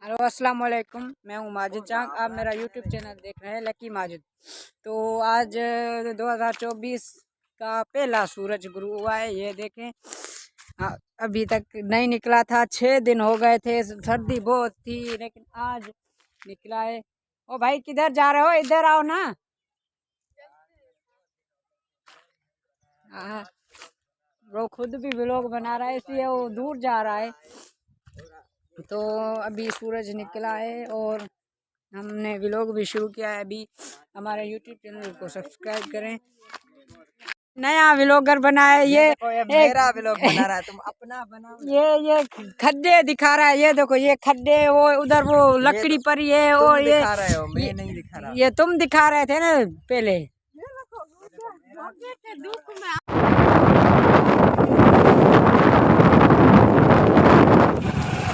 Hello अस्सलाम वालेकुम। मैं हूँ माजिद चाक। आप मेरा यूट्यूब चैनल देख रहे हैं लकी माजिद। तो आज 2024 का पहला सूरज गुरु हुआ है। ये देखें, अभी तक नहीं निकला था। 6 दिन हो गए थे, सर्दी बहुत थी, लेकिन आज निकला है। ओ भाई, किधर जा रहे हो? इधर आओ ना। हाँ, वो खुद भी व्लॉग बना रहा है, इसलिए वो दूर जा रहा है। तो अभी सूरज निकला है और हमने व्लॉग भी शुरू किया है। अभी हमारे यूट्यूब चैनल को सब्सक्राइब करें। नया व्लॉगर बना है ये मेरा व्लॉग बना रहा है, तुम अपना बनाओ। ये खड्डे दिखा रहा है। ये देखो, ये खड्डे, वो उधर वो लकड़ी पड़ी है। और ये दिखा रहे हो, मैं नहीं दिखा रहा। ये तुम दिखा रहे थे ना पहले।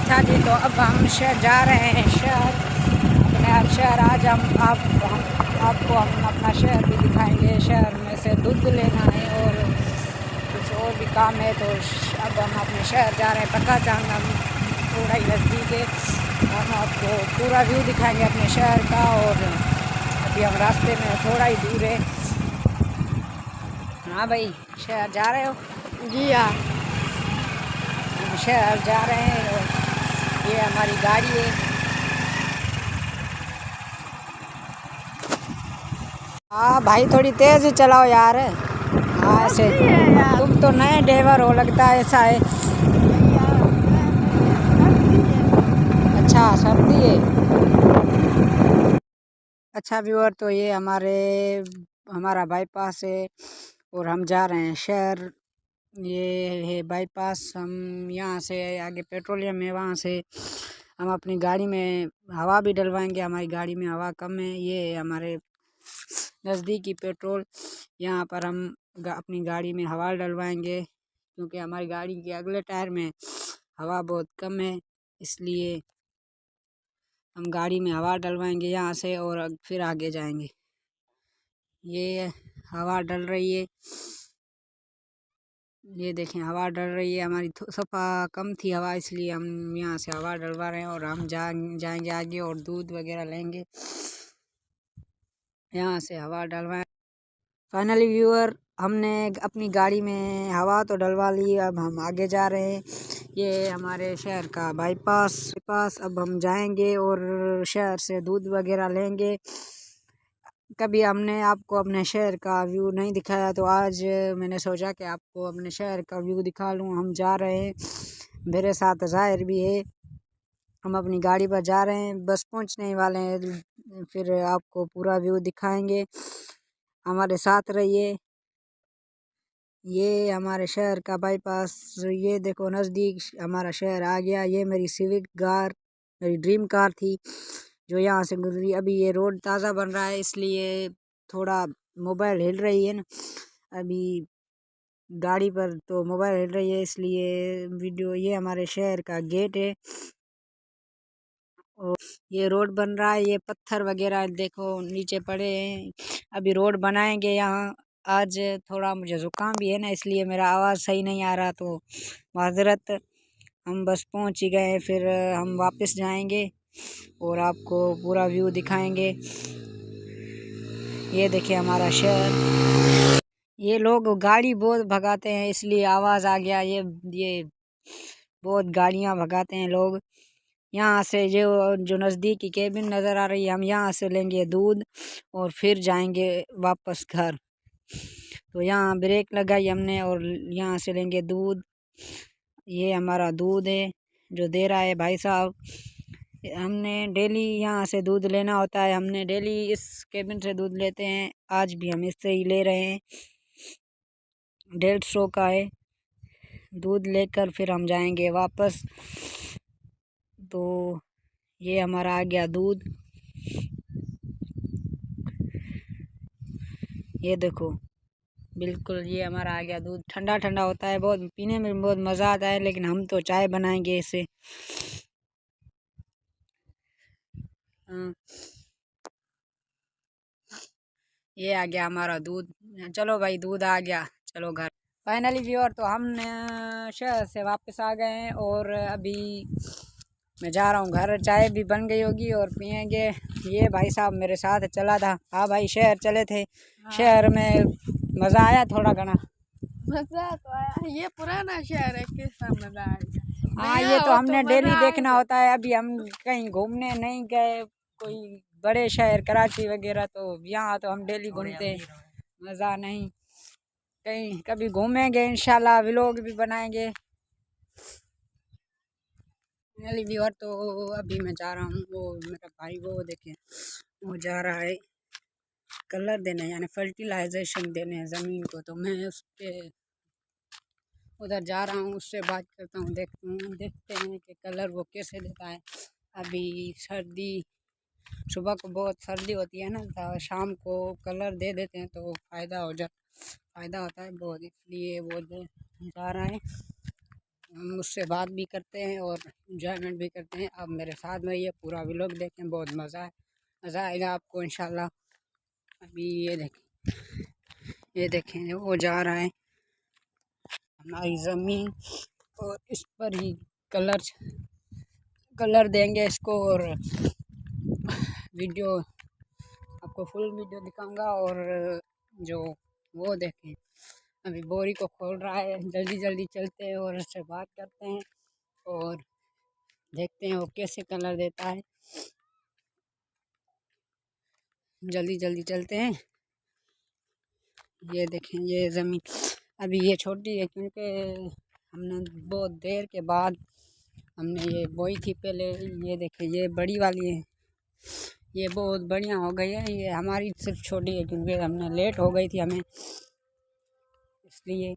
अच्छा जी, तो अब हम शहर जा रहे हैं। अपने शहर आज आपको हम अपना शहर भी दिखाएंगे। शहर में से दूध लेना है और कुछ और भी काम है। तो अब हम अपने शहर जा रहे हैं। पक्का चांग हम थोड़ा ही नज़दीक है। हम आपको पूरा व्यू दिखाएंगे अपने शहर का। और अभी हम रास्ते में थोड़ा ही दूर है। हाँ भाई, शहर जा रहे हो? जी हाँ, हम शहर जा रहे हैं और ये हमारी गाड़ी है। हाँ भाई, थोड़ी तेज़ चलाओ यार। हाँ ऐसे, तुम तो नए ड्राइवर हो लगता है, ऐसा है। अच्छा, सर्दी है। अच्छा व्यूअर, तो ये हमारा बाईपास है और हम जा रहे हैं शहर। ये है बाईपास। हम यहाँ से आगे पेट्रोलियम है, वहाँ से हम अपनी गाड़ी में हवा भी डलवाएंगे। हमारी गाड़ी में हवा कम है। ये है हमारे नज़दीकी पेट्रोल। यहाँ पर हम अपनी गाड़ी में हवा डलवाएंगे, क्योंकि हमारी गाड़ी के अगले टायर में हवा बहुत कम है। इसलिए हम गाड़ी में हवा डलवाएंगे यहाँ से और फिर आगे जाएंगे। ये हवा डल रही है, ये देखें, हवा डल रही है। हमारी सफ़ा कम थी हवा, इसलिए हम यहाँ से हवा डलवा रहे हैं। और हम जाएंगे आगे और दूध वगैरह लेंगे। यहाँ से हवा डलवाएं। फाइनली व्यूअर, हमने अपनी गाड़ी में हवा तो डलवा ली। अब हम आगे जा रहे हैं। ये हमारे शहर का बाईपास अब हम जाएंगे और शहर से दूध वगैरह लेंगे। कभी हमने आपको अपने शहर का व्यू नहीं दिखाया, तो आज मैंने सोचा कि आपको अपने शहर का व्यू दिखा लूँ। हम जा रहे हैं, मेरे साथ ज़ाहिर भी है। हम अपनी गाड़ी पर जा रहे हैं, बस पहुंचने ही वाले हैं। फिर आपको पूरा व्यू दिखाएंगे, हमारे साथ रहिए। ये हमारे शहर का बाईपास, ये देखो नज़दीक हमारा शहर आ गया। ये मेरी सिविक कार, मेरी ड्रीम कार थी, जो यहाँ से गुजरी। अभी ये रोड ताज़ा बन रहा है, इसलिए थोड़ा मोबाइल हिल रही है ना अभी गाड़ी पर, तो मोबाइल हिल रही है इसलिए वीडियो। ये हमारे शहर का गेट है और ये रोड बन रहा है। ये पत्थर वगैरह देखो नीचे पड़े हैं, अभी रोड बनाएंगे यहाँ। आज थोड़ा मुझे ज़ुकाम भी है ना, इसलिए मेरा आवाज़ सही नहीं आ रहा, तो माज़रत। हम बस पहुँच ही गए, फिर हम वापस जाएंगे और आपको पूरा व्यू दिखाएंगे। ये देखिए हमारा शहर। ये लोग गाड़ी बहुत भगाते हैं, इसलिए आवाज़ आ गया। ये बहुत गाड़ियाँ भगाते हैं लोग। यहाँ से जो जो नज़दीकी केबिन नज़र आ रही है, हम यहाँ से लेंगे दूध और फिर जाएंगे वापस घर। तो यहाँ ब्रेक लगाई हमने और यहाँ से लेंगे दूध। ये हमारा दूध है जो दे रहा है भाई साहब। हमने डेली यहाँ से दूध लेना होता है, हमने डेली इस केबिन से दूध लेते हैं। आज भी हम इससे ही ले रहे हैं। 150 का है। दूध लेकर फिर हम जाएंगे वापस। तो ये हमारा आ गया दूध। ये देखो, बिल्कुल ये हमारा आ गया दूध। ठंडा ठंडा होता है, बहुत पीने में बहुत मज़ा आता है, लेकिन हम तो चाय बनाएंगे इसे। ये आ गया हमारा दूध। चलो भाई, दूध आ गया, चलो घर। फाइनली व्यूअर, तो हम शहर से वापस आ गए हैं और अभी मैं जा रहा हूँ घर। चाय भी बन गई होगी और पियेंगे। ये भाई साहब मेरे साथ चला था। हाँ भाई, शहर चले थे। शहर में मज़ा आया थोड़ा घना। मजा तो आया। ये पुराना शहर है, कैसा मजा आएगा। हाँ, नया ये तो हो हमने मजा डेली देखना आएगा। होता है। अभी हम कहीं घूमने नहीं गए, कोई बड़े शहर कराची वगैरह, तो यहाँ तो हम डेली घूमते हैं। मज़ा नहीं, कहीं कभी घूमेंगे इंशाल्लाह, व्लॉग भी बनाएंगे। मेरी व्यूअर तो अभी मैं जा रहा हूँ, वो मेरा भाई वो देखे, वो जा रहा है कलर देने, यानी फर्टिलाइजेशन देने ज़मीन को। तो मैं उसके उधर जा रहा हूँ, उससे बात करता हूँ, देखते हैं कि कलर वो कैसे देता है। अभी सर्दी, सुबह को बहुत सर्दी होती है ना, तो शाम को कलर दे देते हैं तो फ़ायदा होता है बहुत, इसलिए वो जा रहा है। हम उससे बात भी करते हैं और इंजॉयमेंट भी करते हैं। अब मेरे साथ में ये पूरा व्लॉग देखें, बहुत मज़ा आएगा आपको इंशाल्लाह। अभी ये देखें वो जा रहा है हमारी ज़मीन, और इस पर ही कलर देंगे इसको। और वीडियो आपको फुल वीडियो दिखाऊंगा। और जो वो देखें, अभी बोरी को खोल रहा है। जल्दी जल्दी चलते हैं और उससे बात करते हैं और देखते हैं वो कैसे कलर देता है। जल्दी जल्दी चलते हैं। ये देखें ये ज़मीन अभी ये छोटी है, क्योंकि हमने बहुत देर के बाद हमने ये बोई थी पहले। ये देखें ये बड़ी वाली है, ये बहुत बढ़िया हो गई है। ये हमारी सिर्फ छोटी है, क्योंकि हमने लेट हो गई थी, हमें इसलिए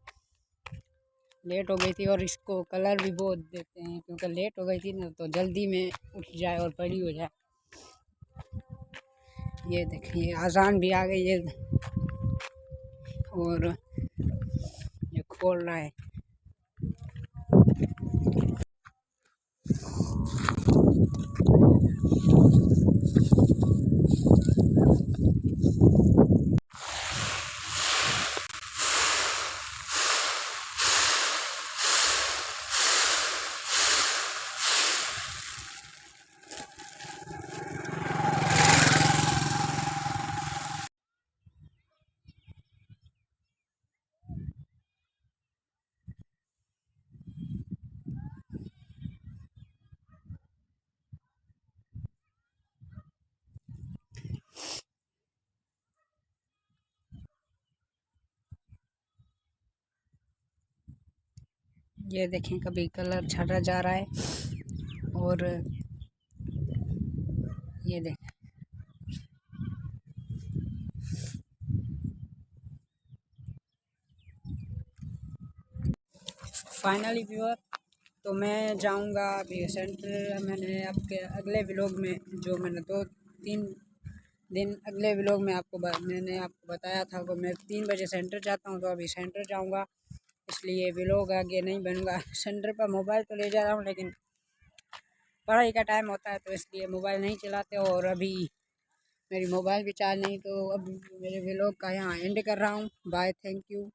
लेट हो गई थी। और इसको कलर भी बहुत देते हैं, क्योंकि लेट हो गई थी ना, तो जल्दी में उठ जाए और बड़ी हो जाए। ये देखिए आज़ान भी आ गई है और ये खोल रहा है। ये देखें कभी कलर छटा जा रहा है। और ये देखें फाइनली व्यूअर, तो मैं जाऊंगा अभी सेंटर। मैंने आपके अगले व्लॉग में, जो मैंने 2-3 दिन अगले व्लॉग में मैंने आपको बताया था कि मैं 3 बजे सेंटर जाता हूं, तो अभी सेंटर जाऊंगा, इसलिए व्लॉग आगे नहीं बनूंगा। सेंटर पर मोबाइल तो ले जा रहा हूं, लेकिन पढ़ाई का टाइम होता है तो इसलिए मोबाइल नहीं चलाते। और अभी मेरी मोबाइल भी चार्ज नहीं, तो अब मेरे व्लॉग का यहाँ एंड कर रहा हूँ। Bye, thank you.